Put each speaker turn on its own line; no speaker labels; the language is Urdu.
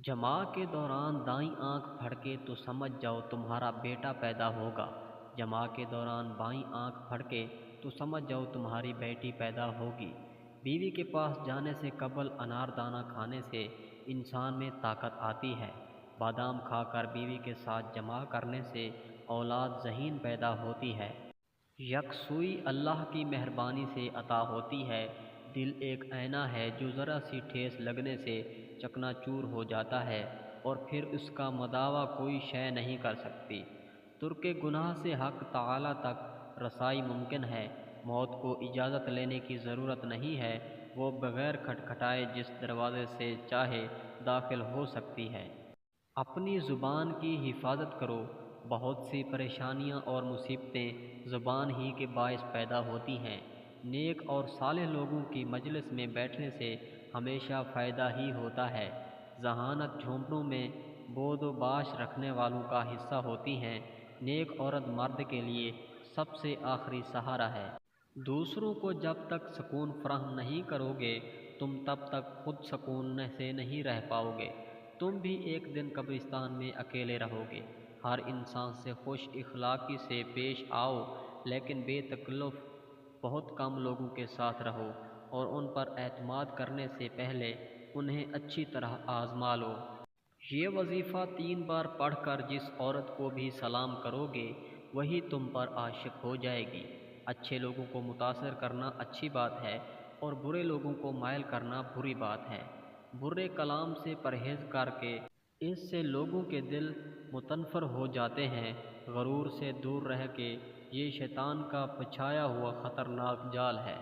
جماع کے دوران دائیں آنکھ پھڑکے تو سمجھ جاؤ تمہارا بیٹا پیدا ہوگا۔ جماع کے دوران بائیں آنکھ پھڑکے تو سمجھ جاؤ تمہاری بیٹی پیدا ہوگی۔ بیوی کے پاس جانے سے قبل انار دانہ کھانے سے انسان میں طاقت آتی ہے۔ بادام کھا کر بیوی کے ساتھ جماع کرنے سے اولاد ذہین پیدا ہوتی ہے۔ یکسوئی اللہ کی مہربانی سے عطا ہوتی ہے۔ دل ایک آئینہ ہے جو ذرا سی ٹھیس لگنے سے چکنا چور ہو جاتا ہے اور پھر اس کا مداوع کوئی شے نہیں کر سکتی۔ ترک گناہ سے حق تعالی تک رسائی ممکن ہے۔ موت کو اجازت لینے کی ضرورت نہیں ہے، وہ بغیر کھٹکھٹائے جس دروازے سے چاہے داخل ہو سکتی ہے۔ اپنی زبان کی حفاظت کرو۔ بہت سی پریشانیاں اور مصیبتیں زبان ہی کے باعث پیدا ہوتی ہیں۔ نیک اور صالح لوگوں کی مجلس میں بیٹھنے سے ہمیشہ فائدہ ہی ہوتا ہے۔ ذہانت جھونپڑوں میں بود و باش رکھنے والوں کا حصہ ہوتی ہیں۔ نیک عورت مرد کے لیے سب سے آخری سہارا ہے۔ دوسروں کو جب تک سکون فراہم نہیں کرو گے تم تب تک خود سکون سے نہیں رہ پاؤ گے۔ تم بھی ایک دن قبرستان میں اکیلے رہو گے۔ ہر انسان سے خوش اخلاقی سے پیش آؤ، لیکن بے تکلف بہت کم لوگوں کے ساتھ رہو اور ان پر اعتماد کرنے سے پہلے انہیں اچھی طرح آزما لو۔ یہ وظیفہ 3 بار پڑھ کر جس عورت کو بھی سلام کرو گے وہی تم پر عاشق ہو جائے گی۔ اچھے لوگوں کو متاثر کرنا اچھی بات ہے اور برے لوگوں کو مائل کرنا بری بات ہے۔ برے کلام سے پرہیز کر کے اس سے لوگوں کے دل متنفر ہو جاتے ہیں۔ غرور سے دور رہ کے، یہ شیطان کا بچھایا ہوا خطرناک جال ہے۔